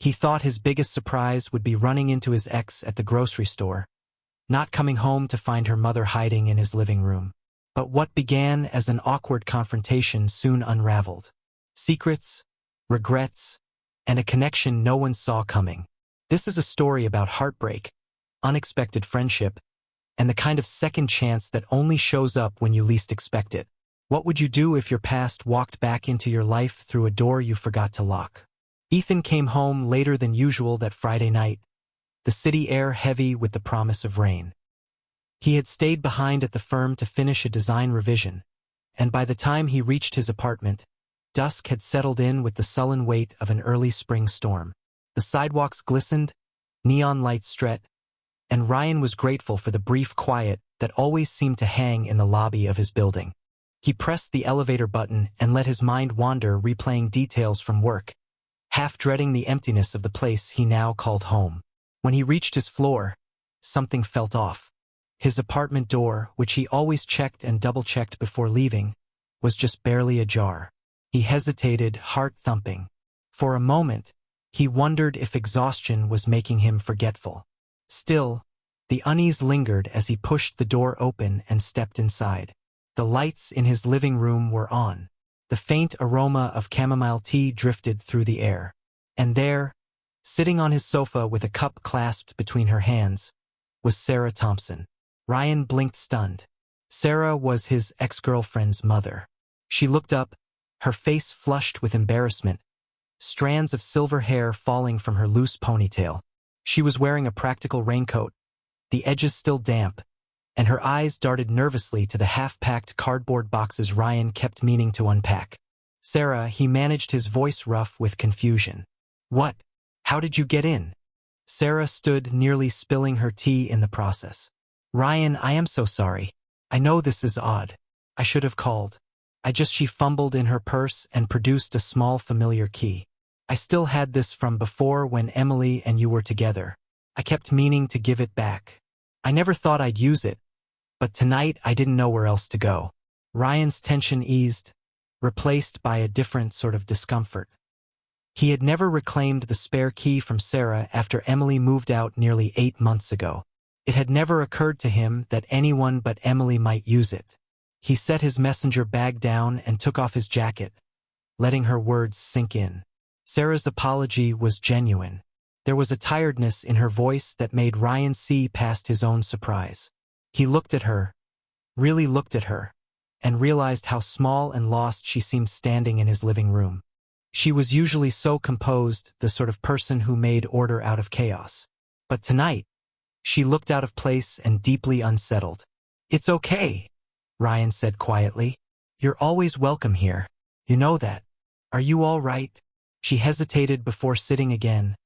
He thought his biggest surprise would be running into his ex at the grocery store, not coming home to find her mother hiding in his living room. But what began as an awkward confrontation soon unraveled. Secrets, regrets, and a connection no one saw coming. This is a story about heartbreak, unexpected friendship, and the kind of second chance that only shows up when you least expect it. What would you do if your past walked back into your life through a door you forgot to lock? Ethan came home later than usual that Friday night, the city air heavy with the promise of rain. He had stayed behind at the firm to finish a design revision, and by the time he reached his apartment, dusk had settled in with the sullen weight of an early spring storm. The sidewalks glistened, neon lights stretched, and Ryan was grateful for the brief quiet that always seemed to hang in the lobby of his building. He pressed the elevator button and let his mind wander, replaying details from work, half dreading the emptiness of the place he now called home. When he reached his floor, something felt off. His apartment door, which he always checked and double-checked before leaving, was just barely ajar. He hesitated, heart thumping. For a moment, he wondered if exhaustion was making him forgetful. Still, the unease lingered as he pushed the door open and stepped inside. The lights in his living room were on. The faint aroma of chamomile tea drifted through the air. And there, sitting on his sofa with a cup clasped between her hands, was Sarah Thompson. Ryan blinked stunned. Sarah was his ex-girlfriend's mother. She looked up, her face flushed with embarrassment, strands of silver hair falling from her loose ponytail. She was wearing a practical raincoat, the edges still damp, and her eyes darted nervously to the half-packed cardboard boxes Ryan kept meaning to unpack. "Sarah," he managed, his voice rough with confusion. "What? How did you get in?" Sarah stood, nearly spilling her tea in the process. "Ryan, I am so sorry. I know this is odd. I should have called. She fumbled in her purse and produced a small familiar key. "I still had this from before when Emily and you were together. I kept meaning to give it back. I never thought I'd use it, but tonight I didn't know where else to go." Ryan's tension eased, replaced by a different sort of discomfort. He had never reclaimed the spare key from Sarah after Emily moved out nearly 8 months ago. It had never occurred to him that anyone but Emily might use it. He set his messenger bag down and took off his jacket, letting her words sink in. Sarah's apology was genuine. There was a tiredness in her voice that made Ryan see past his own surprise. He looked at her, really looked at her, and realized how small and lost she seemed standing in his living room. She was usually so composed, the sort of person who made order out of chaos. But tonight, she looked out of place and deeply unsettled. "It's okay," Ryan said quietly. "You're always welcome here. You know that. Are you all right?" She hesitated before sitting again,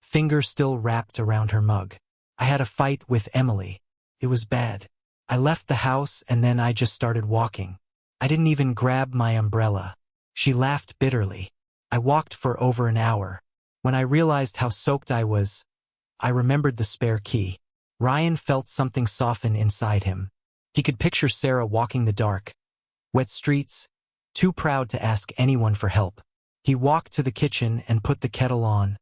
fingers still wrapped around her mug. "I had a fight with Emily. It was bad. I left the house and then I just started walking. I didn't even grab my umbrella." She laughed bitterly. "I walked for over an hour. When I realized how soaked I was, I remembered the spare key." Ryan felt something soften inside him. He could picture Sarah walking the dark, wet streets, too proud to ask anyone for help. He walked to the kitchen and put the kettle on,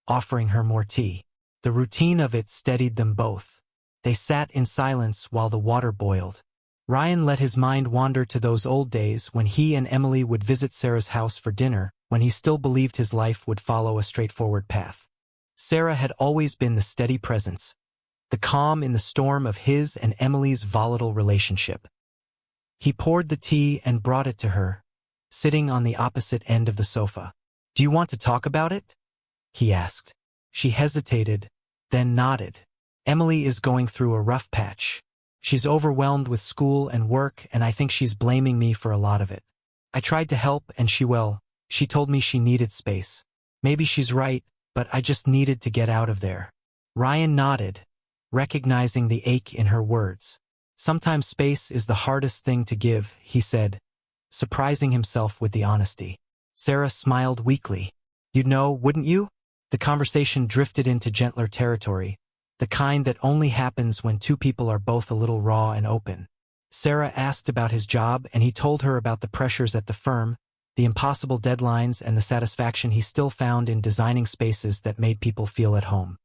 offering her more tea. The routine of it steadied them both. They sat in silence while the water boiled. Ryan let his mind wander to those old days when he and Emily would visit Sarah's house for dinner, when he still believed his life would follow a straightforward path. Sarah had always been the steady presence, the calm in the storm of his and Emily's volatile relationship. He poured the tea and brought it to her, sitting on the opposite end of the sofa. "Do you want to talk about it?" he asked. She hesitated, then nodded. "Emily is going through a rough patch. She's overwhelmed with school and work, and I think she's blaming me for a lot of it. I tried to help, and she told me she needed space. Maybe she's right, but I just needed to get out of there." Ryan nodded, recognizing the ache in her words. "Sometimes space is the hardest thing to give," he said, surprising himself with the honesty. Sarah smiled weakly. "You'd know, wouldn't you?" The conversation drifted into gentler territory, the kind that only happens when two people are both a little raw and open. Sarah asked about his job, and he told her about the pressures at the firm, the impossible deadlines and the satisfaction he still found in designing spaces that made people feel at home.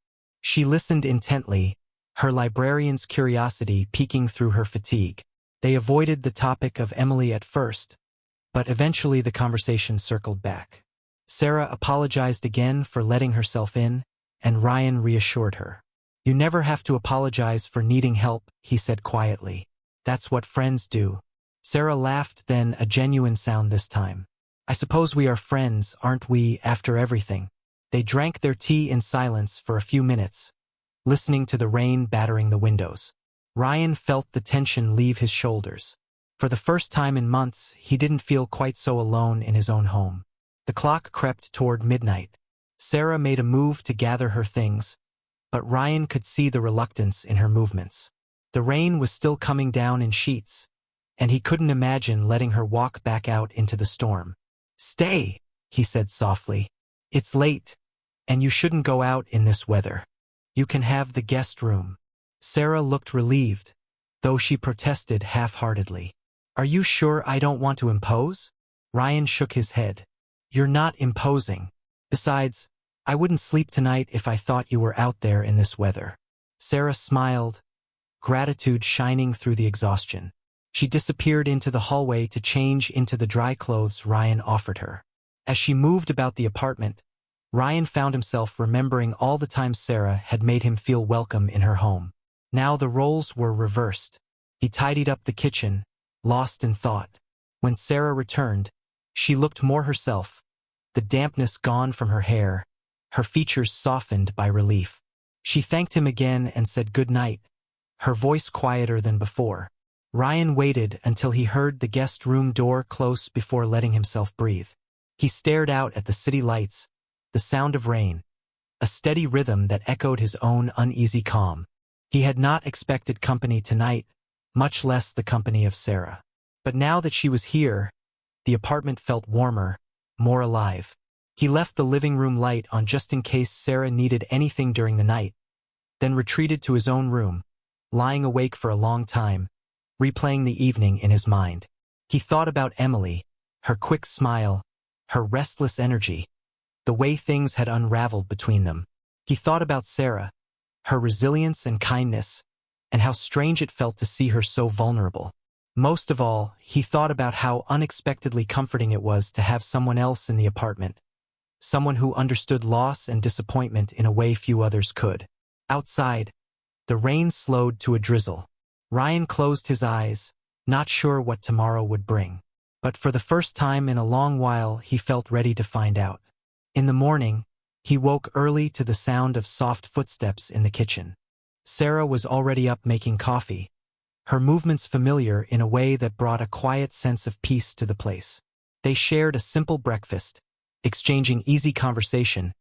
She listened intently, her librarian's curiosity peeking through her fatigue. They avoided the topic of Emily at first, but eventually the conversation circled back. Sarah apologized again for letting herself in, and Ryan reassured her. "You never have to apologize for needing help," he said quietly. "That's what friends do." Sarah laughed, then a genuine sound this time. "I suppose we are friends, aren't we, after everything?" They drank their tea in silence for a few minutes, listening to the rain battering the windows. Ryan felt the tension leave his shoulders. For the first time in months, he didn't feel quite so alone in his own home. The clock crept toward midnight. Sarah made a move to gather her things, but Ryan could see the reluctance in her movements. The rain was still coming down in sheets, and he couldn't imagine letting her walk back out into the storm. "Stay," he said softly. "It's late, and you shouldn't go out in this weather. You can have the guest room." Sarah looked relieved, though she protested half-heartedly. "Are you sure I don't want to impose?" Ryan shook his head. "You're not imposing. Besides, I wouldn't sleep tonight if I thought you were out there in this weather." Sarah smiled, gratitude shining through the exhaustion. She disappeared into the hallway to change into the dry clothes Ryan offered her. As she moved about the apartment, Ryan found himself remembering all the times Sarah had made him feel welcome in her home. Now the roles were reversed. He tidied up the kitchen, lost in thought. When Sarah returned, she looked more herself, the dampness gone from her hair, her features softened by relief. She thanked him again and said good night, her voice quieter than before. Ryan waited until he heard the guest room door close before letting himself breathe. He stared out at the city lights, the sound of rain, a steady rhythm that echoed his own uneasy calm. He had not expected company tonight, much less the company of Sarah. But now that she was here, the apartment felt warmer, more alive. He left the living room light on just in case Sarah needed anything during the night, then retreated to his own room, lying awake for a long time, replaying the evening in his mind. He thought about Emily, her quick smile, her restless energy, the way things had unraveled between them. He thought about Sarah, her resilience and kindness, and how strange it felt to see her so vulnerable. Most of all, he thought about how unexpectedly comforting it was to have someone else in the apartment, someone who understood loss and disappointment in a way few others could. Outside, the rain slowed to a drizzle. Ryan closed his eyes, not sure what tomorrow would bring. But for the first time in a long while, he felt ready to find out. In the morning, he woke early to the sound of soft footsteps in the kitchen. Sarah was already up making coffee, her movements familiar in a way that brought a quiet sense of peace to the place. They shared a simple breakfast, exchanging easy conversation,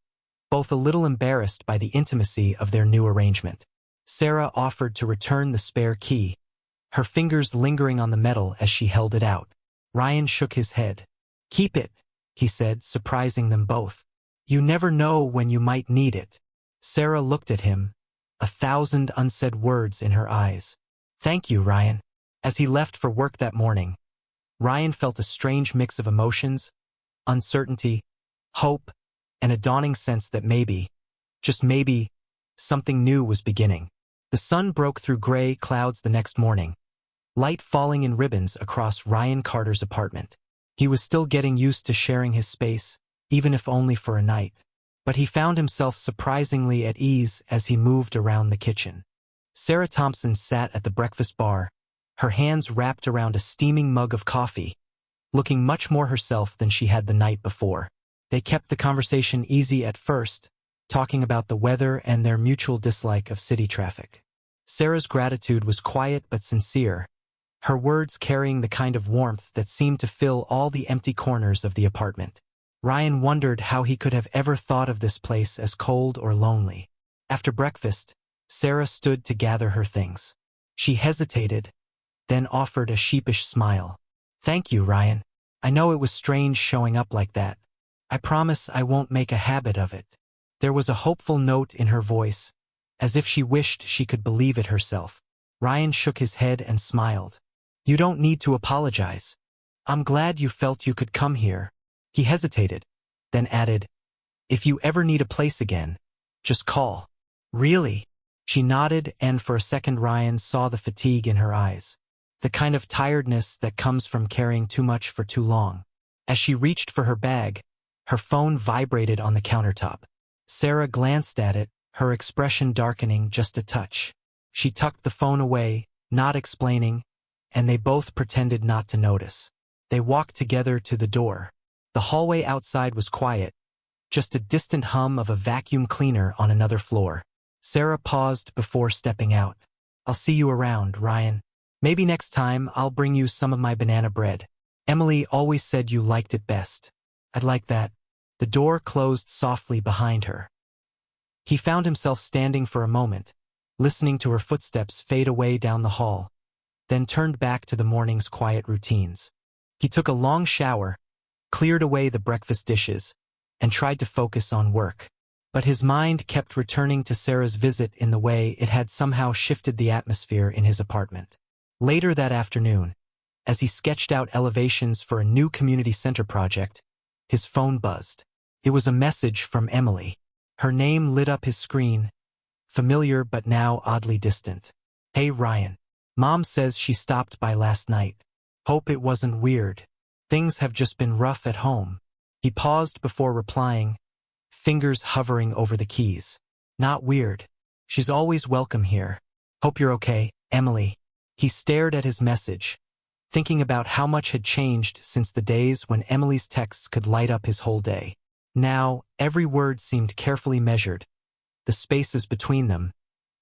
both a little embarrassed by the intimacy of their new arrangement. Sarah offered to return the spare key, her fingers lingering on the metal as she held it out. Ryan shook his head. "Keep it," he said, surprising them both. "You never know when you might need it." Sarah looked at him, a thousand unsaid words in her eyes. "Thank you, Ryan." As he left for work that morning, Ryan felt a strange mix of emotions, uncertainty, hope, and a dawning sense that maybe, just maybe, something new was beginning. The sun broke through gray clouds the next morning, light falling in ribbons across Ryan Carter's apartment. He was still getting used to sharing his space, even if only for a night. But he found himself surprisingly at ease as he moved around the kitchen. Sarah Thompson sat at the breakfast bar, her hands wrapped around a steaming mug of coffee, looking much more herself than she had the night before. They kept the conversation easy at first, talking about the weather and their mutual dislike of city traffic. Sarah's gratitude was quiet but sincere, her words carrying the kind of warmth that seemed to fill all the empty corners of the apartment. Ryan wondered how he could have ever thought of this place as cold or lonely. After breakfast, Sarah stood to gather her things. She hesitated, then offered a sheepish smile. "Thank you, Ryan. I know it was strange showing up like that. I promise I won't make a habit of it." There was a hopeful note in her voice, as if she wished she could believe it herself. Ryan shook his head and smiled. "You don't need to apologize. I'm glad you felt you could come here." He hesitated, then added, "If you ever need a place again, just call." "Really?" She nodded, and for a second Ryan saw the fatigue in her eyes, the kind of tiredness that comes from carrying too much for too long. As she reached for her bag, her phone vibrated on the countertop. Sarah glanced at it, her expression darkening just a touch. She tucked the phone away, not explaining, and they both pretended not to notice. They walked together to the door. The hallway outside was quiet, just a distant hum of a vacuum cleaner on another floor. Sarah paused before stepping out. "I'll see you around, Ryan. Maybe next time I'll bring you some of my banana bread. Emily always said you liked it best." "I'd like that." The door closed softly behind her. He found himself standing for a moment, listening to her footsteps fade away down the hall, then turned back to the morning's quiet routines. He took a long shower, cleared away the breakfast dishes, and tried to focus on work. But his mind kept returning to Sarah's visit in the way it had somehow shifted the atmosphere in his apartment. Later that afternoon, as he sketched out elevations for a new community center project, his phone buzzed. It was a message from Emily. Her name lit up his screen, familiar but now oddly distant. "Hey Ryan. Mom says she stopped by last night. Hope it wasn't weird. Things have just been rough at home." He paused before replying, fingers hovering over the keys. "Not weird. She's always welcome here. Hope you're okay, Emily." He stared at his message, thinking about how much had changed since the days when Emily's texts could light up his whole day. Now, every word seemed carefully measured, the spaces between them,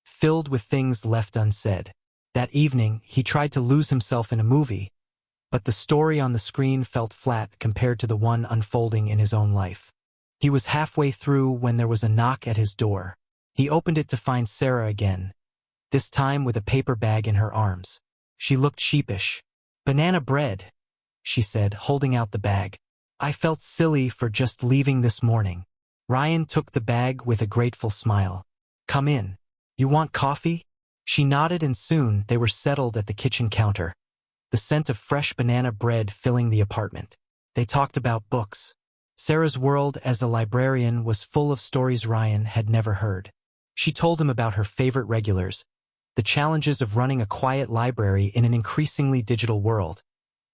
filled with things left unsaid. That evening, he tried to lose himself in a movie, but the story on the screen felt flat compared to the one unfolding in his own life. He was halfway through when there was a knock at his door. He opened it to find Sarah again, this time with a paper bag in her arms. She looked sheepish. "Banana bread," she said, holding out the bag. "I felt silly for just leaving this morning." Ryan took the bag with a grateful smile. "Come in. You want coffee?" She nodded, and soon they were settled at the kitchen counter, the scent of fresh banana bread filling the apartment. They talked about books. Sarah's world as a librarian was full of stories Ryan had never heard. She told him about her favorite regulars, the challenges of running a quiet library in an increasingly digital world,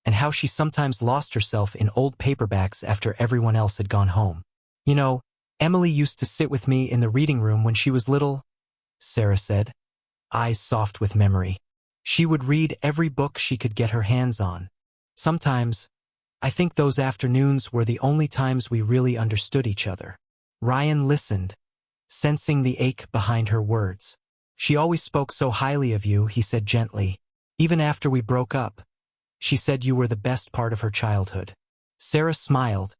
and how she sometimes lost herself in old paperbacks after everyone else had gone home. "You know, Emily used to sit with me in the reading room when she was little," Sarah said, eyes soft with memory. "She would read every book she could get her hands on. Sometimes, I think those afternoons were the only times we really understood each other." Ryan listened, sensing the ache behind her words. "She always spoke so highly of you," he said gently. "Even after we broke up, she said you were the best part of her childhood." Sarah smiled,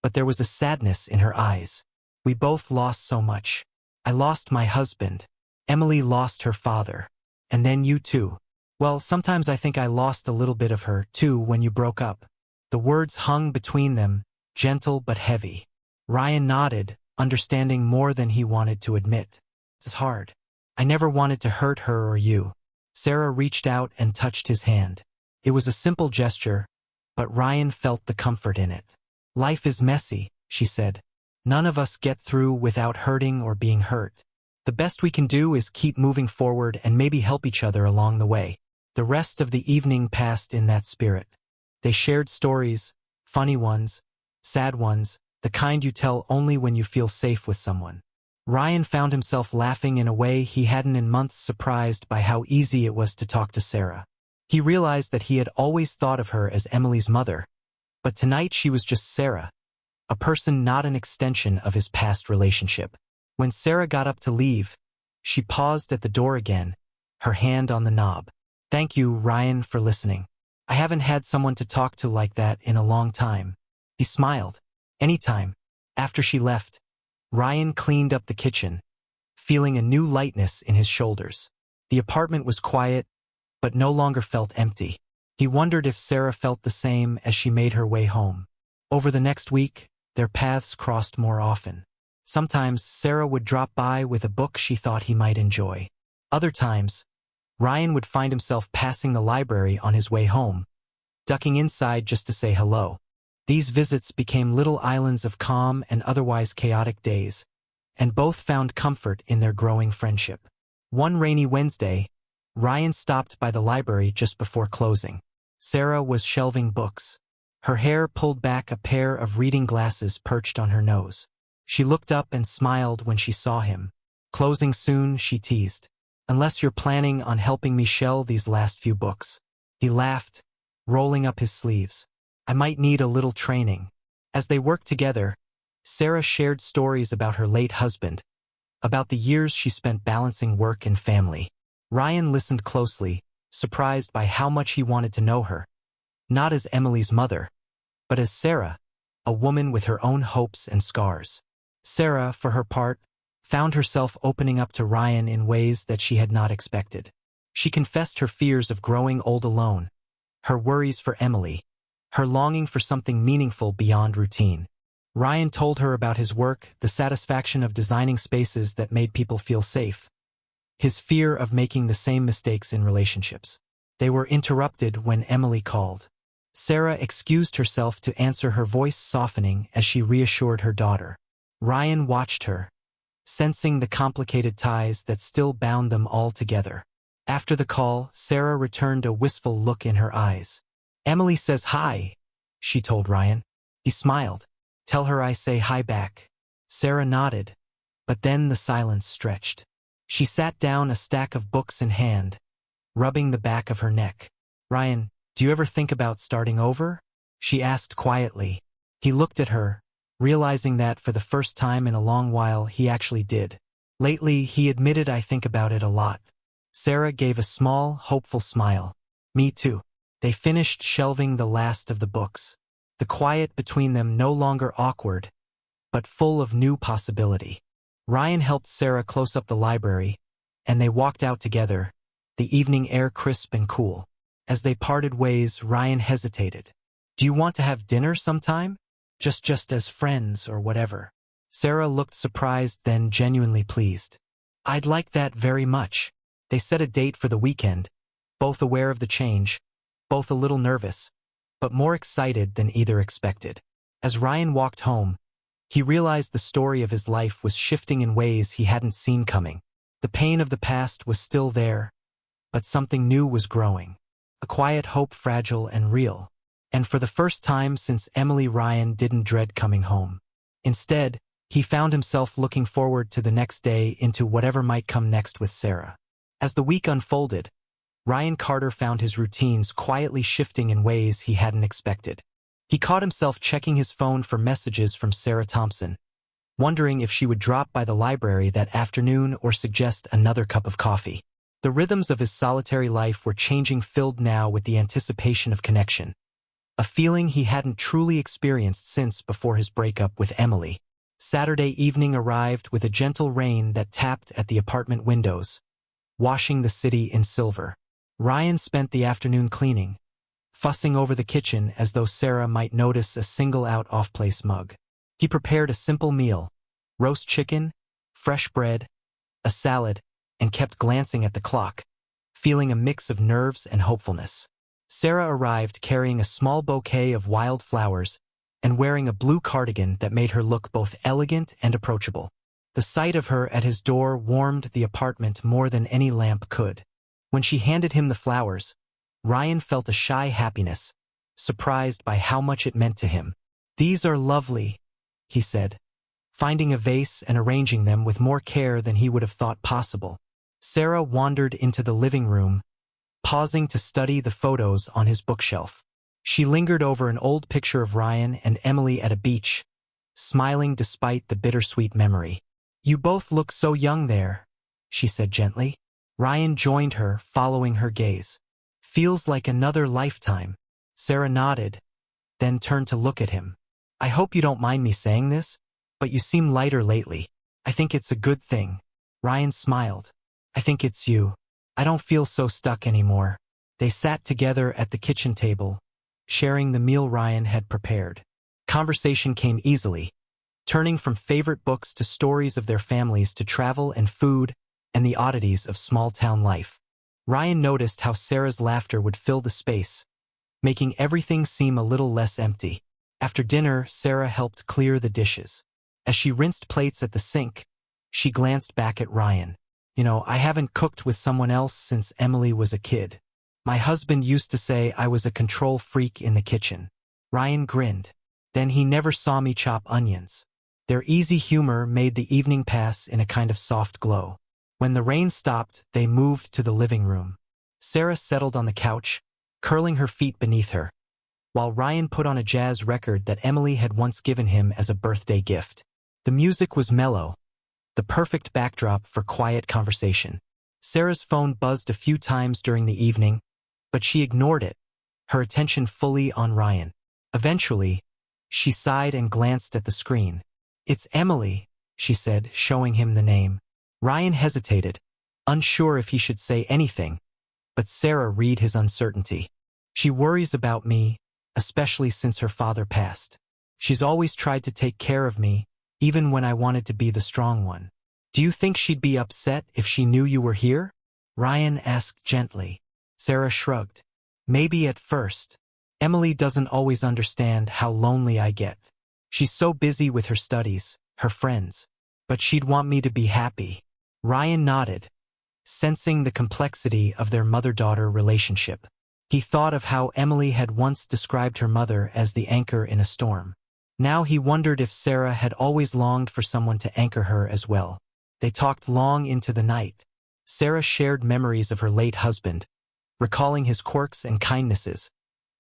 but there was a sadness in her eyes. "We both lost so much. I lost my husband. Emily lost her father. And then you too. Well, sometimes I think I lost a little bit of her, too, when you broke up." The words hung between them, gentle but heavy. Ryan nodded, understanding more than he wanted to admit. "It's hard. I never wanted to hurt her or you." Sarah reached out and touched his hand. It was a simple gesture, but Ryan felt the comfort in it. "Life is messy," she said. "None of us get through without hurting or being hurt. The best we can do is keep moving forward and maybe help each other along the way." The rest of the evening passed in that spirit. They shared stories, funny ones, sad ones, the kind you tell only when you feel safe with someone. Ryan found himself laughing in a way he hadn't in months, surprised by how easy it was to talk to Sarah. He realized that he had always thought of her as Emily's mother, but tonight she was just Sarah, a person not an extension of his past relationship. When Sarah got up to leave, she paused at the door again, her hand on the knob. "Thank you, Ryan, for listening. I haven't had someone to talk to like that in a long time." He smiled. "Anytime." After she left, Ryan cleaned up the kitchen, feeling a new lightness in his shoulders. The apartment was quiet, but no longer felt empty. He wondered if Sarah felt the same as she made her way home. Over the next week, their paths crossed more often. Sometimes Sarah would drop by with a book she thought he might enjoy. Other times, Ryan would find himself passing the library on his way home, ducking inside just to say hello. These visits became little islands of calm and otherwise chaotic days, and both found comfort in their growing friendship. One rainy Wednesday, Ryan stopped by the library just before closing. Sarah was shelving books. Her hair pulled back, a pair of reading glasses perched on her nose. She looked up and smiled when she saw him. "Closing soon," she teased. "Unless you're planning on helping me shelve these last few books." He laughed, rolling up his sleeves. "I might need a little training." As they worked together, Sarah shared stories about her late husband, about the years she spent balancing work and family. Ryan listened closely, surprised by how much he wanted to know her. Not as Emily's mother, but as Sarah, a woman with her own hopes and scars. Sarah, for her part, found herself opening up to Ryan in ways that she had not expected. She confessed her fears of growing old alone, her worries for Emily, her longing for something meaningful beyond routine. Ryan told her about his work, the satisfaction of designing spaces that made people feel safe, his fear of making the same mistakes in relationships. They were interrupted when Emily called. Sarah excused herself to answer, her voice softening as she reassured her daughter. Ryan watched her, sensing the complicated ties that still bound them all together. After the call, Sarah returned a wistful look in her eyes. "Emily says hi," she told Ryan. He smiled. "Tell her I say hi back." Sarah nodded, but then the silence stretched. She sat down, a stack of books in hand, rubbing the back of her neck. "Ryan, do you ever think about starting over?" she asked quietly. He looked at her, realizing that for the first time in a long while he actually did. "Lately," he admitted, "I think about it a lot." Sarah gave a small, hopeful smile. "Me too." They finished shelving the last of the books. The quiet between them no longer awkward, but full of new possibility. Ryan helped Sarah close up the library, and they walked out together, the evening air crisp and cool. As they parted ways, Ryan hesitated. "Do you want to have dinner sometime? Just as friends or whatever?" Sarah looked surprised, then genuinely pleased. "I'd like that very much." They set a date for the weekend, both aware of the change, both a little nervous, but more excited than either expected. As Ryan walked home, he realized the story of his life was shifting in ways he hadn't seen coming. The pain of the past was still there, but something new was growing. A quiet hope, fragile and real. And for the first time since Emily, Ryan didn't dread coming home. Instead, he found himself looking forward to the next day, into whatever might come next with Sarah. As the week unfolded, Ryan Carter found his routines quietly shifting in ways he hadn't expected. He caught himself checking his phone for messages from Sarah Thompson, wondering if she would drop by the library that afternoon or suggest another cup of coffee. The rhythms of his solitary life were changing, filled now with the anticipation of connection, a feeling he hadn't truly experienced since before his breakup with Emily. Saturday evening arrived with a gentle rain that tapped at the apartment windows, washing the city in silver. Ryan spent the afternoon cleaning, fussing over the kitchen as though Sarah might notice a single-out off-place mug. He prepared a simple meal, roast chicken, fresh bread, a salad, and kept glancing at the clock, feeling a mix of nerves and hopefulness. Sarah arrived carrying a small bouquet of wild flowers and wearing a blue cardigan that made her look both elegant and approachable. The sight of her at his door warmed the apartment more than any lamp could. When she handed him the flowers, Ryan felt a shy happiness, surprised by how much it meant to him. "These are lovely," he said, finding a vase and arranging them with more care than he would have thought possible. Sarah wandered into the living room, pausing to study the photos on his bookshelf. She lingered over an old picture of Ryan and Emily at a beach, smiling despite the bittersweet memory. "You both look so young there," she said gently. Ryan joined her, following her gaze. "Feels like another lifetime." Sarah nodded, then turned to look at him. "I hope you don't mind me saying this, but you seem lighter lately. I think it's a good thing." Ryan smiled. "I think it's you. I don't feel so stuck anymore." They sat together at the kitchen table, sharing the meal Ryan had prepared. Conversation came easily, turning from favorite books to stories of their families to travel and food and the oddities of small-town life. Ryan noticed how Sarah's laughter would fill the space, making everything seem a little less empty. After dinner, Sarah helped clear the dishes. As she rinsed plates at the sink, she glanced back at Ryan. I haven't cooked with someone else since Emily was a kid. My husband used to say I was a control freak in the kitchen. Ryan grinned. Then he never saw me chop onions. Their easy humor made the evening pass in a kind of soft glow. When the rain stopped, they moved to the living room. Sarah settled on the couch, curling her feet beneath her, while Ryan put on a jazz record that Emily had once given him as a birthday gift. The music was mellow, the perfect backdrop for quiet conversation. Sarah's phone buzzed a few times during the evening, but she ignored it, her attention fully on Ryan. Eventually, she sighed and glanced at the screen. "It's Emily," she said, showing him the name. Ryan hesitated, unsure if he should say anything, but Sarah read his uncertainty. "She worries about me, especially since her father passed. She's always tried to take care of me, even when I wanted to be the strong one. Do you think she'd be upset if she knew you were here?" Ryan asked gently. Sarah shrugged. "Maybe at first. Emily doesn't always understand how lonely I get. She's so busy with her studies, her friends. But she'd want me to be happy." Ryan nodded, sensing the complexity of their mother-daughter relationship. He thought of how Emily had once described her mother as the anchor in a storm. Now he wondered if Sarah had always longed for someone to anchor her as well. They talked long into the night. Sarah shared memories of her late husband, recalling his quirks and kindnesses,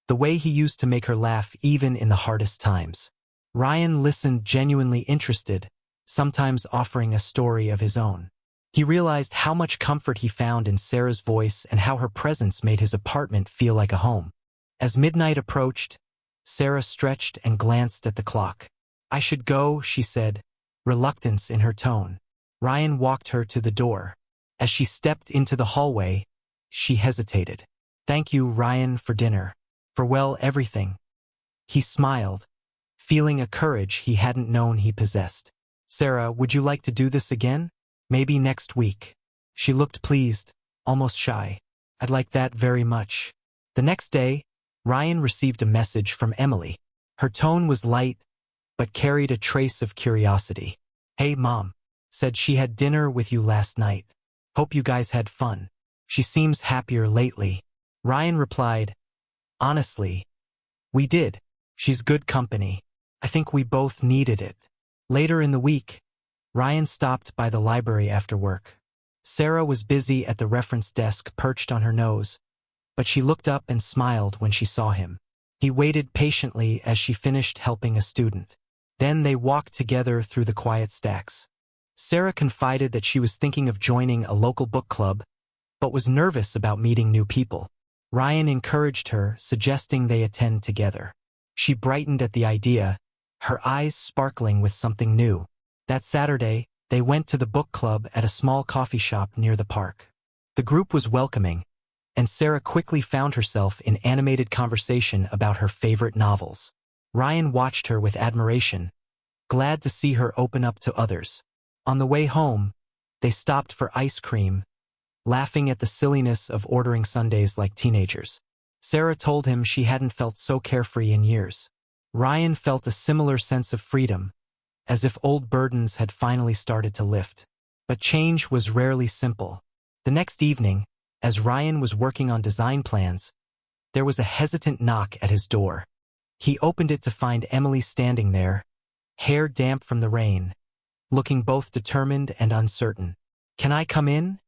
the way he used to make her laugh even in the hardest times. Ryan listened genuinely interested, sometimes offering a story of his own. He realized how much comfort he found in Sarah's voice and how her presence made his apartment feel like a home. As midnight approached, Sarah stretched and glanced at the clock. "I should go," she said, reluctance in her tone. Ryan walked her to the door. As she stepped into the hallway, she hesitated. "Thank you, Ryan, for dinner. For everything." He smiled, feeling a courage he hadn't known he possessed. "Sarah, would you like to do this again? Maybe next week." She looked pleased, almost shy. "I'd like that very much." The next day, Ryan received a message from Emily. Her tone was light, but carried a trace of curiosity. "Hey, Mom. Said she had dinner with you last night. Hope you guys had fun. She seems happier lately." Ryan replied, "Honestly, we did. She's good company. I think we both needed it." Later in the week, Ryan stopped by the library after work. Sarah was busy at the reference desk perched on her nose, but she looked up and smiled when she saw him. He waited patiently as she finished helping a student. Then they walked together through the quiet stacks. Sarah confided that she was thinking of joining a local book club, but was nervous about meeting new people. Ryan encouraged her, suggesting they attend together. She brightened at the idea, her eyes sparkling with something new. That Saturday, they went to the book club at a small coffee shop near the park. The group was welcoming, and Sarah quickly found herself in animated conversation about her favorite novels. Ryan watched her with admiration, glad to see her open up to others. On the way home, they stopped for ice cream, laughing at the silliness of ordering sundaes like teenagers. Sarah told him she hadn't felt so carefree in years. Ryan felt a similar sense of freedom, as if old burdens had finally started to lift. But change was rarely simple. The next evening, as Ryan was working on design plans, there was a hesitant knock at his door. He opened it to find Emily standing there, hair damp from the rain, looking both determined and uncertain. "Can I come in?"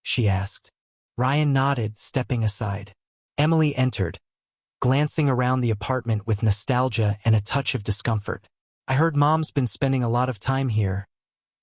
she asked. Ryan nodded, stepping aside. Emily entered, glancing around the apartment with nostalgia and a touch of discomfort. "I heard Mom's been spending a lot of time here,"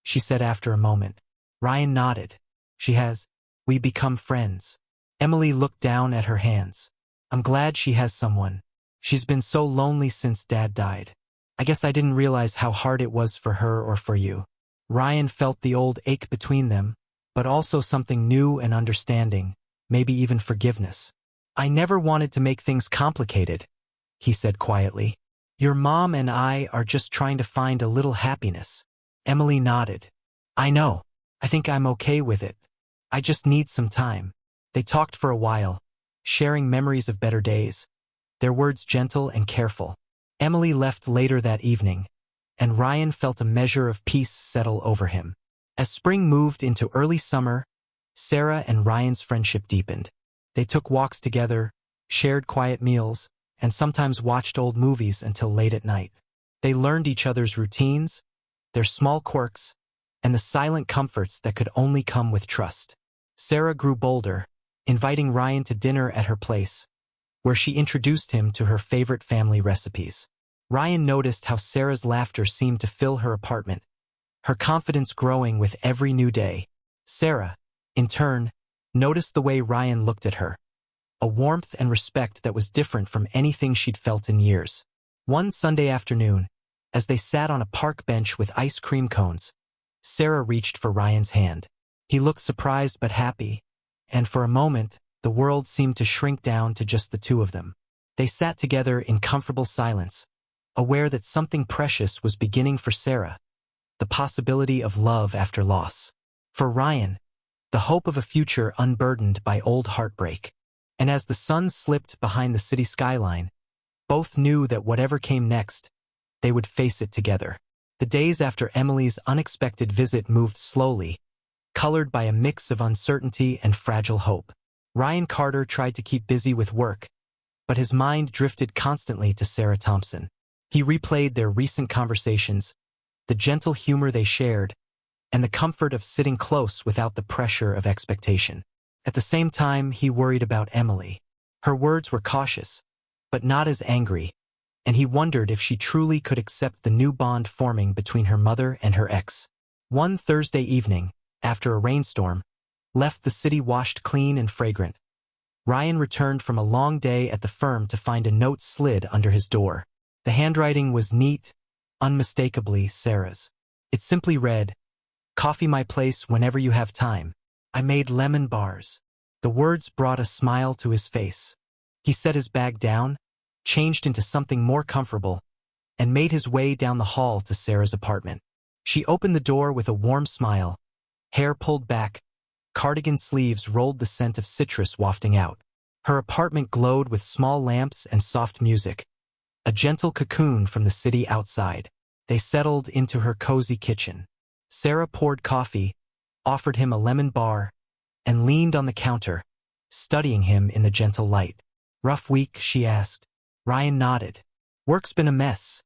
she said after a moment. Ryan nodded. "She has. We become friends." Emily looked down at her hands. "I'm glad she has someone. She's been so lonely since Dad died. I guess I didn't realize how hard it was for her or for you." Ryan felt the old ache between them, but also something new and understanding, maybe even forgiveness. "I never wanted to make things complicated," he said quietly. "Your mom and I are just trying to find a little happiness." Emily nodded. "I know. I think I'm okay with it. I just need some time." They talked for a while, sharing memories of better days, their words gentle and careful. Emily left later that evening, and Ryan felt a measure of peace settle over him. As spring moved into early summer, Sarah and Ryan's friendship deepened. They took walks together, shared quiet meals, and sometimes watched old movies until late at night. They learned each other's routines, their small quirks, and the silent comforts that could only come with trust. Sarah grew bolder, inviting Ryan to dinner at her place, where she introduced him to her favorite family recipes. Ryan noticed how Sarah's laughter seemed to fill her apartment, her confidence growing with every new day. Sarah, in turn, noticed the way Ryan looked at her, a warmth and respect that was different from anything she'd felt in years. One Sunday afternoon, as they sat on a park bench with ice cream cones, Sarah reached for Ryan's hand. He looked surprised but happy, and for a moment, the world seemed to shrink down to just the two of them. They sat together in comfortable silence, aware that something precious was beginning for Sarah, the possibility of love after loss. For Ryan, the hope of a future unburdened by old heartbreak. And as the sun slipped behind the city skyline, both knew that whatever came next, they would face it together. The days after Emily's unexpected visit moved slowly, colored by a mix of uncertainty and fragile hope. Ryan Carter tried to keep busy with work, but his mind drifted constantly to Sarah Thompson. He replayed their recent conversations, the gentle humor they shared, and the comfort of sitting close without the pressure of expectation. At the same time, he worried about Emily. Her words were cautious, but not as angry, and he wondered if she truly could accept the new bond forming between her mother and her ex. One Thursday evening, after a rainstorm, left the city washed clean and fragrant. Ryan returned from a long day at the firm to find a note slid under his door. The handwriting was neat, unmistakably Sarah's. It simply read, "Coffee my place whenever you have time. I made lemon bars." The words brought a smile to his face. He set his bag down, changed into something more comfortable, and made his way down the hall to Sarah's apartment. She opened the door with a warm smile, hair pulled back, cardigan sleeves rolled the scent of citrus wafting out. Her apartment glowed with small lamps and soft music, a gentle cocoon from the city outside. They settled into her cozy kitchen. Sarah poured coffee, offered him a lemon bar, and leaned on the counter, studying him in the gentle light. "Rough week?" she asked. Ryan nodded. "Work's been a mess,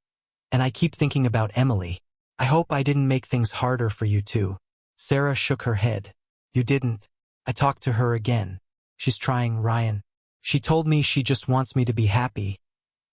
and I keep thinking about Emily. I hope I didn't make things harder for you too." Sarah shook her head. "You didn't. I talked to her again. She's trying, Ryan. She told me she just wants me to be happy,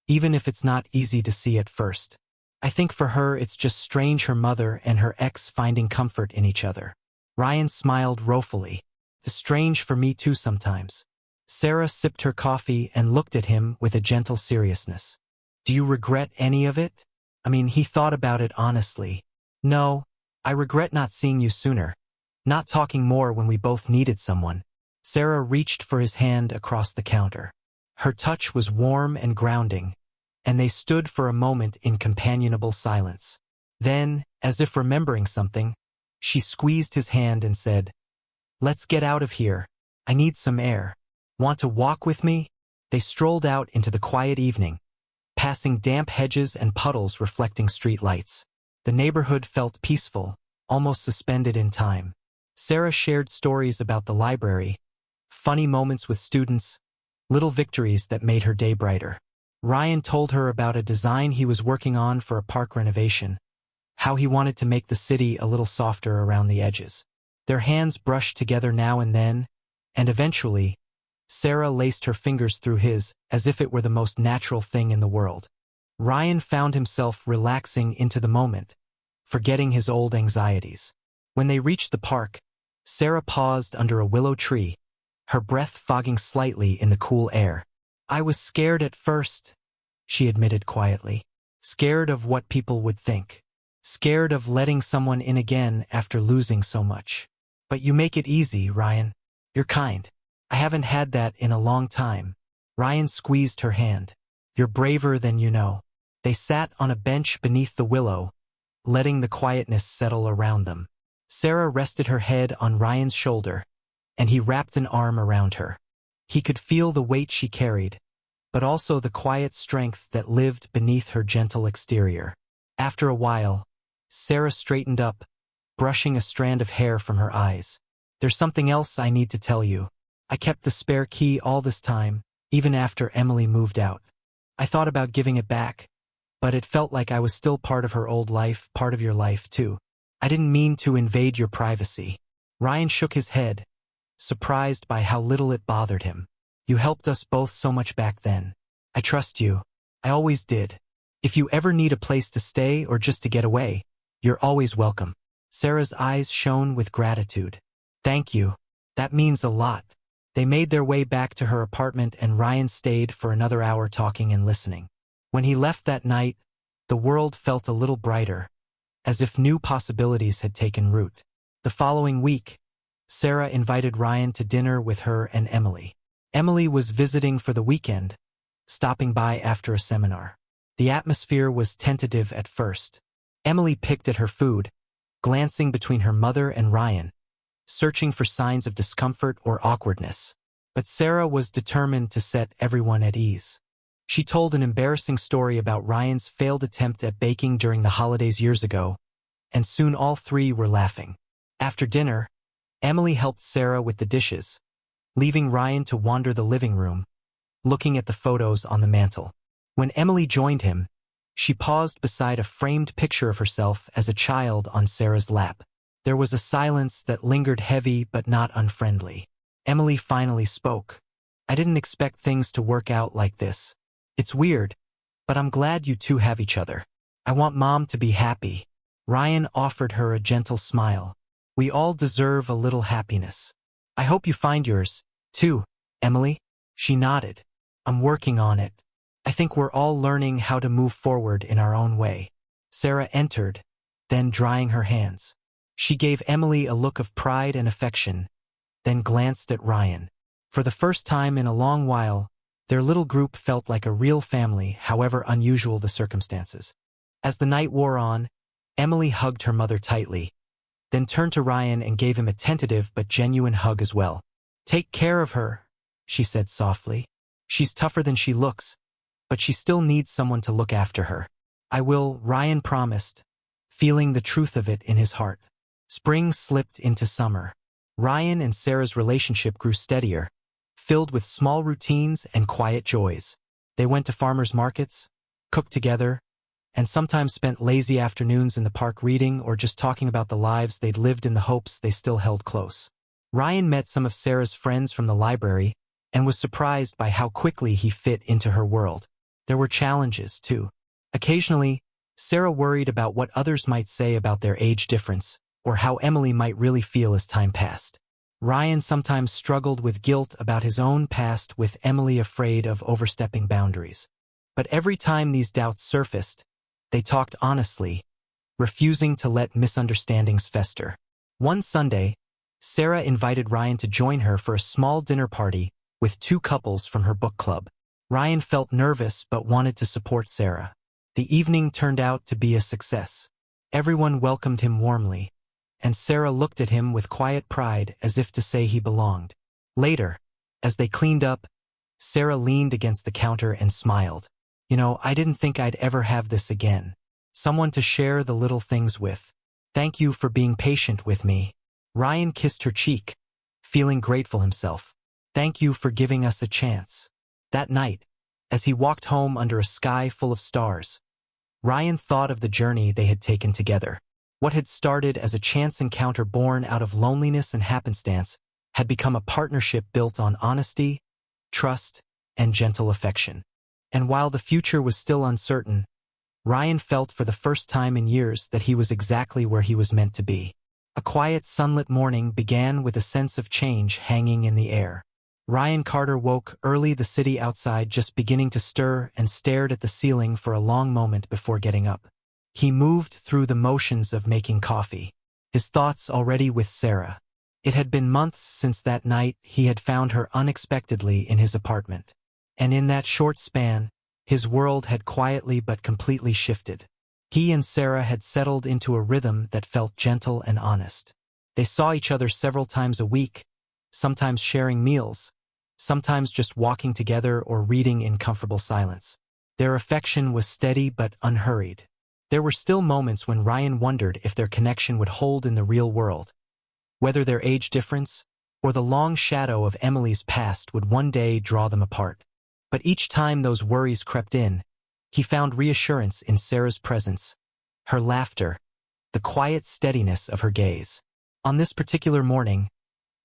even if it's not easy to see at first. I think for her it's just strange her mother and her ex finding comfort in each other." Ryan smiled ruefully. "It's strange for me too sometimes." Sarah sipped her coffee and looked at him with a gentle seriousness. "Do you regret any of it?" He thought about it honestly. "No, I regret not seeing you sooner, not talking more when we both needed someone." Sarah reached for his hand across the counter. Her touch was warm and grounding, and they stood for a moment in companionable silence. Then, as if remembering something, she squeezed his hand and said, "Let's get out of here. I need some air. Want to walk with me?" They strolled out into the quiet evening, passing damp hedges and puddles reflecting street lights. The neighborhood felt peaceful, almost suspended in time. Sarah shared stories about the library, funny moments with students, little victories that made her day brighter. Ryan told her about a design he was working on for a park renovation, how he wanted to make the city a little softer around the edges. Their hands brushed together now and then, and eventually, Sarah laced her fingers through his as if it were the most natural thing in the world. Ryan found himself relaxing into the moment, forgetting his old anxieties. When they reached the park, Sarah paused under a willow tree, her breath fogging slightly in the cool air. "I was scared at first," she admitted quietly. "Scared of what people would think. Scared of letting someone in again after losing so much. But you make it easy, Ryan. You're kind. I haven't had that in a long time." Ryan squeezed her hand. "You're braver than you know." They sat on a bench beneath the willow, letting the quietness settle around them. Sarah rested her head on Ryan's shoulder, and he wrapped an arm around her. He could feel the weight she carried, but also the quiet strength that lived beneath her gentle exterior. After a while, Sarah straightened up, brushing a strand of hair from her eyes. "There's something else I need to tell you. I kept the spare key all this time, even after Emily moved out. I thought about giving it back, but it felt like I was still part of her old life, part of your life too. I didn't mean to invade your privacy." Ryan shook his head, surprised by how little it bothered him. "You helped us both so much back then. I trust you. I always did. If you ever need a place to stay or just to get away, you're always welcome." Sarah's eyes shone with gratitude. "Thank you. That means a lot." They made their way back to her apartment and Ryan stayed for another hour talking and listening. When he left that night, the world felt a little brighter, as if new possibilities had taken root. The following week, Sarah invited Ryan to dinner with her and Emily. Emily was visiting for the weekend, stopping by after a seminar. The atmosphere was tentative at first. Emily picked at her food, glancing between her mother and Ryan, searching for signs of discomfort or awkwardness. But Sarah was determined to set everyone at ease. She told an embarrassing story about Ryan's failed attempt at baking during the holidays years ago, and soon all three were laughing. After dinner, Emily helped Sarah with the dishes, leaving Ryan to wander the living room, looking at the photos on the mantel. When Emily joined him, she paused beside a framed picture of herself as a child on Sarah's lap. There was a silence that lingered heavy but not unfriendly. Emily finally spoke. "I didn't expect things to work out like this. It's weird, but I'm glad you two have each other. I want Mom to be happy." Ryan offered her a gentle smile. "We all deserve a little happiness. I hope you find yours, too, Emily." She nodded. "I'm working on it. I think we're all learning how to move forward in our own way." Sarah entered, then drying her hands. She gave Emily a look of pride and affection, then glanced at Ryan. For the first time in a long while, their little group felt like a real family, however unusual the circumstances. As the night wore on, Emily hugged her mother tightly, then turned to Ryan and gave him a tentative but genuine hug as well. "Take care of her," she said softly. "She's tougher than she looks, but she still needs someone to look after her." "I will," Ryan promised, feeling the truth of it in his heart. Spring slipped into summer. Ryan and Sarah's relationship grew steadier, filled with small routines and quiet joys. They went to farmers' markets, cooked together, and sometimes spent lazy afternoons in the park reading or just talking about the lives they'd lived in the hopes they still held close. Ryan met some of Sarah's friends from the library and was surprised by how quickly he fit into her world. There were challenges, too. Occasionally, Sarah worried about what others might say about their age difference, or how Emily might really feel as time passed. Ryan sometimes struggled with guilt about his own past, with Emily afraid of overstepping boundaries. But every time these doubts surfaced, they talked honestly, refusing to let misunderstandings fester. One Sunday, Sarah invited Ryan to join her for a small dinner party with two couples from her book club. Ryan felt nervous but wanted to support Sarah. The evening turned out to be a success. Everyone welcomed him warmly, and Sarah looked at him with quiet pride as if to say he belonged. Later, as they cleaned up, Sarah leaned against the counter and smiled. "You know, I didn't think I'd ever have this again. Someone to share the little things with. Thank you for being patient with me." Ryan kissed her cheek, feeling grateful himself. "Thank you for giving us a chance." That night, as he walked home under a sky full of stars, Ryan thought of the journey they had taken together. What had started as a chance encounter born out of loneliness and happenstance had become a partnership built on honesty, trust, and gentle affection. And while the future was still uncertain, Ryan felt for the first time in years that he was exactly where he was meant to be. A quiet, sunlit morning began with a sense of change hanging in the air. Ryan Carter woke early, the city outside just beginning to stir, and stared at the ceiling for a long moment before getting up. He moved through the motions of making coffee, his thoughts already with Sarah. It had been months since that night he had found her unexpectedly in his apartment. And in that short span, his world had quietly but completely shifted. He and Sarah had settled into a rhythm that felt gentle and honest. They saw each other several times a week, sometimes sharing meals, sometimes just walking together or reading in comfortable silence. Their affection was steady but unhurried. There were still moments when Ryan wondered if their connection would hold in the real world, whether their age difference or the long shadow of Emily's past would one day draw them apart. But each time those worries crept in, he found reassurance in Sarah's presence, her laughter, the quiet steadiness of her gaze. On this particular morning,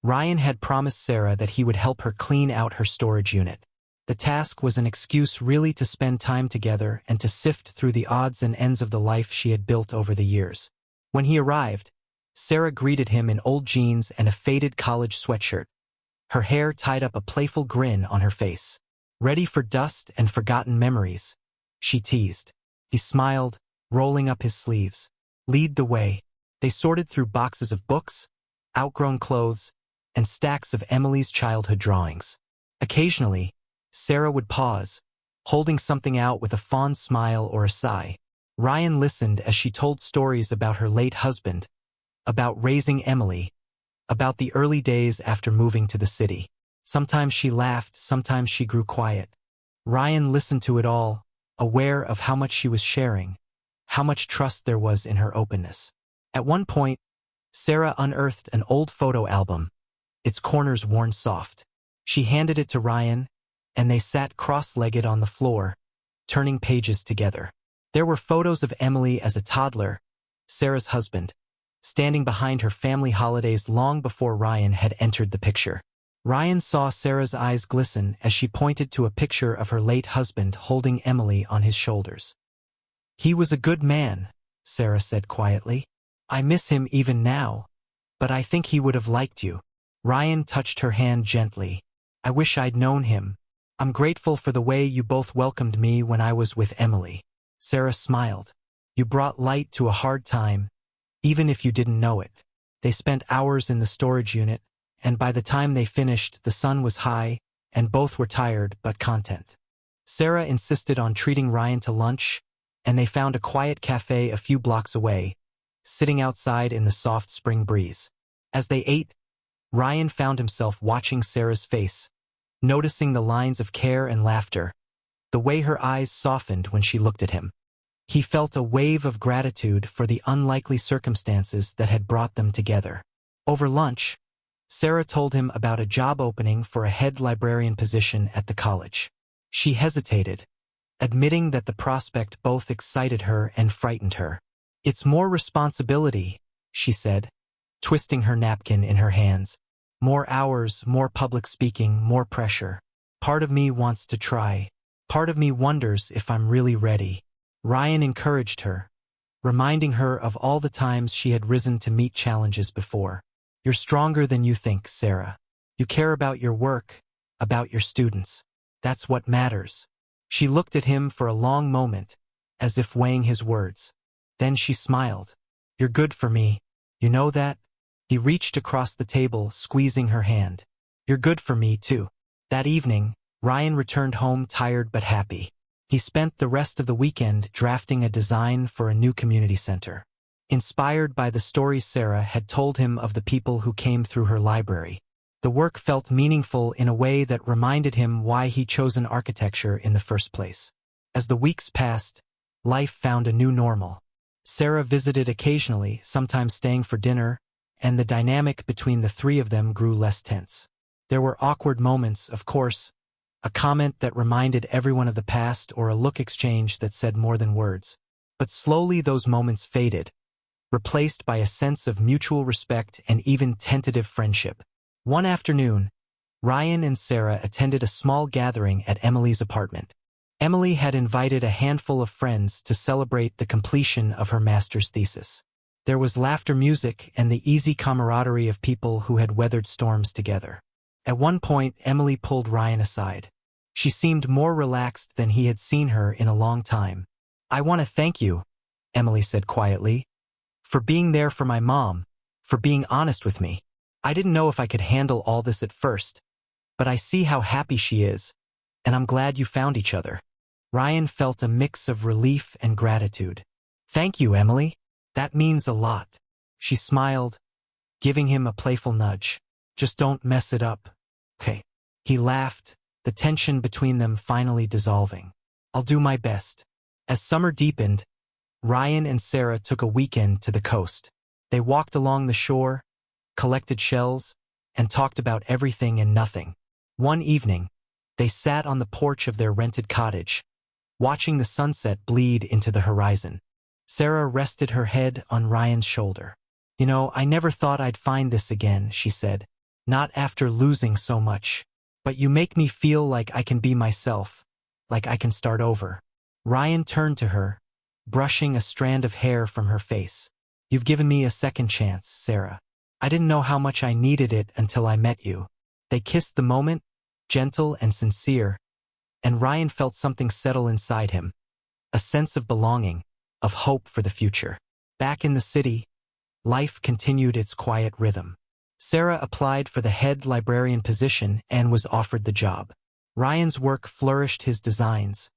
Ryan had promised Sarah that he would help her clean out her storage unit. The task was an excuse really to spend time together and to sift through the odds and ends of the life she had built over the years. When he arrived, Sarah greeted him in old jeans and a faded college sweatshirt, her hair tied up a playful grin on her face. Ready for dust and forgotten memories, she teased. He smiled, rolling up his sleeves. Lead the way. They sorted through boxes of books, outgrown clothes, and stacks of Emily's childhood drawings. Occasionally, Sarah would pause, holding something out with a fond smile or a sigh. Ryan listened as she told stories about her late husband, about raising Emily, about the early days after moving to the city. Sometimes she laughed, sometimes she grew quiet. Ryan listened to it all, aware of how much she was sharing, how much trust there was in her openness. At one point, Sarah unearthed an old photo album, its corners worn soft. She handed it to Ryan, and they sat cross-legged on the floor, turning pages together. There were photos of Emily as a toddler, Sarah's husband, standing behind her family holidays long before Ryan had entered the picture. Ryan saw Sarah's eyes glisten as she pointed to a picture of her late husband holding Emily on his shoulders. "He was a good man," Sarah said quietly. "I miss him even now, but I think he would have liked you." Ryan touched her hand gently. "I wish I'd known him. I'm grateful for the way you both welcomed me when I was with Emily." Sarah smiled. "You brought light to a hard time, even if you didn't know it." They spent hours in the storage unit, and by the time they finished, the sun was high, and both were tired but content. Sarah insisted on treating Ryan to lunch, and they found a quiet cafe a few blocks away, sitting outside in the soft spring breeze. As they ate, Ryan found himself watching Sarah's face, noticing the lines of care and laughter, the way her eyes softened when she looked at him. He felt a wave of gratitude for the unlikely circumstances that had brought them together. Over lunch, Sarah told him about a job opening for a head librarian position at the college. She hesitated, admitting that the prospect both excited her and frightened her. "It's more responsibility," she said, twisting her napkin in her hands. "More hours, more public speaking, more pressure. Part of me wants to try. Part of me wonders if I'm really ready." Ryan encouraged her, reminding her of all the times she had risen to meet challenges before. "You're stronger than you think, Sarah. You care about your work, about your students. That's what matters." She looked at him for a long moment, as if weighing his words. Then she smiled. "You're good for me. You know that?" He reached across the table, squeezing her hand. "You're good for me, too." That evening, Ryan returned home tired but happy. He spent the rest of the weekend drafting a design for a new community center. Inspired by the stories Sarah had told him of the people who came through her library, the work felt meaningful in a way that reminded him why he'd chosen architecture in the first place. As the weeks passed, life found a new normal. Sarah visited occasionally, sometimes staying for dinner, and the dynamic between the three of them grew less tense. There were awkward moments, of course, a comment that reminded everyone of the past or a look exchange that said more than words. But slowly those moments faded, replaced by a sense of mutual respect and even tentative friendship. One afternoon, Ryan and Sarah attended a small gathering at Emily's apartment. Emily had invited a handful of friends to celebrate the completion of her master's thesis. There was laughter, music, and the easy camaraderie of people who had weathered storms together. At one point, Emily pulled Ryan aside. She seemed more relaxed than he had seen her in a long time. "I want to thank you," Emily said quietly, "for being there for my mom, for being honest with me. I didn't know if I could handle all this at first, but I see how happy she is, and I'm glad you found each other." Ryan felt a mix of relief and gratitude. "Thank you, Emily. That means a lot." She smiled, giving him a playful nudge. "Just don't mess it up, okay?" He laughed, the tension between them finally dissolving. "I'll do my best." As summer deepened, Ryan and Sarah took a weekend to the coast. They walked along the shore, collected shells, and talked about everything and nothing. One evening, they sat on the porch of their rented cottage, watching the sunset bleed into the horizon. Sarah rested her head on Ryan's shoulder. "You know, I never thought I'd find this again," she said. "Not after losing so much. But you make me feel like I can be myself, like I can start over." Ryan turned to her, brushing a strand of hair from her face. "You've given me a second chance, Sarah. I didn't know how much I needed it until I met you." They kissed the moment, gentle and sincere, and Ryan felt something settle inside him, a sense of belonging, of hope for the future. Back in the city, life continued its quiet rhythm. Sarah applied for the head librarian position and was offered the job. Ryan's work flourished his designs,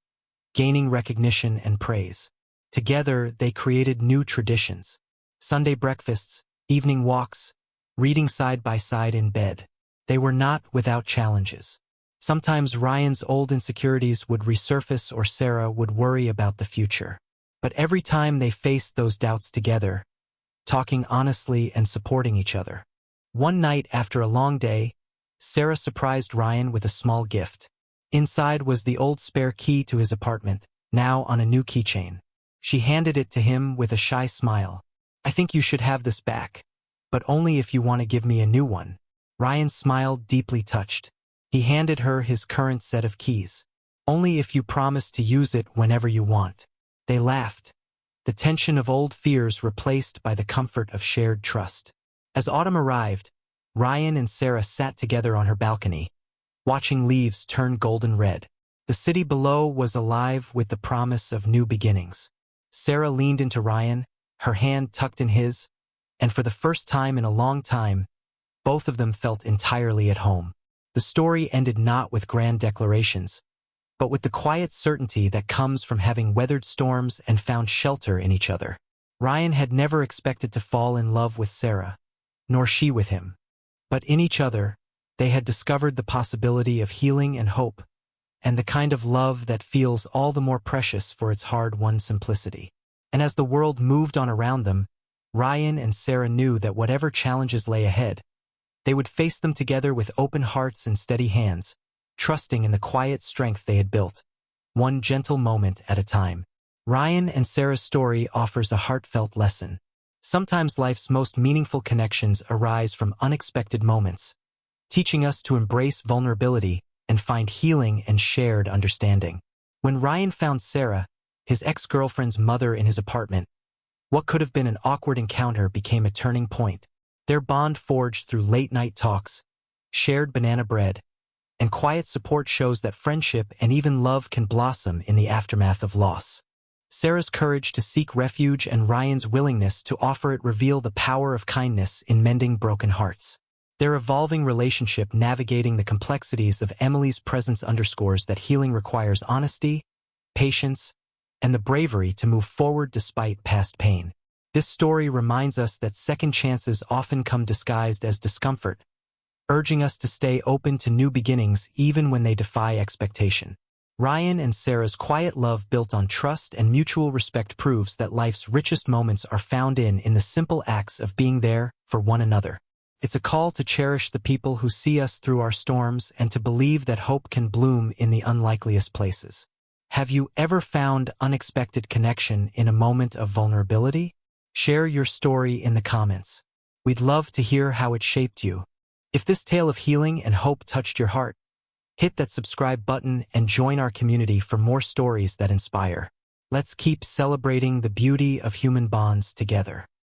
gaining recognition and praise. Together, they created new traditions: Sunday breakfasts, evening walks, reading side by side in bed. They were not without challenges. Sometimes Ryan's old insecurities would resurface or Sarah would worry about the future. But every time they faced those doubts together, talking honestly and supporting each other. One night after a long day, Sarah surprised Ryan with a small gift. Inside was the old spare key to his apartment, now on a new keychain. She handed it to him with a shy smile. "I think you should have this back, but only if you want to give me a new one." Ryan smiled, deeply touched. He handed her his current set of keys. "Only if you promise to use it whenever you want." They laughed, the tension of old fears replaced by the comfort of shared trust. As autumn arrived, Ryan and Sarah sat together on her balcony, watching leaves turn golden red. The city below was alive with the promise of new beginnings. Sarah leaned into Ryan, her hand tucked in his, and for the first time in a long time, both of them felt entirely at home. The story ended not with grand declarations, but with the quiet certainty that comes from having weathered storms and found shelter in each other. Ryan had never expected to fall in love with Sarah, nor she with him. But in each other, they had discovered the possibility of healing and hope, and the kind of love that feels all the more precious for its hard-won simplicity. And as the world moved on around them, Ryan and Sarah knew that whatever challenges lay ahead, they would face them together with open hearts and steady hands, trusting in the quiet strength they had built, one gentle moment at a time. Ryan and Sarah's story offers a heartfelt lesson. Sometimes life's most meaningful connections arise from unexpected moments, teaching us to embrace vulnerability and find healing and shared understanding. When Ryan found Sarah, his ex-girlfriend's mother, in his apartment, what could have been an awkward encounter became a turning point. Their bond forged through late-night talks, shared banana bread, and quiet support shows that friendship and even love can blossom in the aftermath of loss. Sarah's courage to seek refuge and Ryan's willingness to offer it reveal the power of kindness in mending broken hearts. Their evolving relationship navigating the complexities of Emily's presence underscores that healing requires honesty, patience, and the bravery to move forward despite past pain. This story reminds us that second chances often come disguised as discomfort, urging us to stay open to new beginnings even when they defy expectation. Ryan and Sarah's quiet love built on trust and mutual respect proves that life's richest moments are found in the simple acts of being there for one another. It's a call to cherish the people who see us through our storms and to believe that hope can bloom in the unlikeliest places. Have you ever found unexpected connection in a moment of vulnerability? Share your story in the comments. We'd love to hear how it shaped you. If this tale of healing and hope touched your heart, hit that subscribe button and join our community for more stories that inspire. Let's keep celebrating the beauty of human bonds together.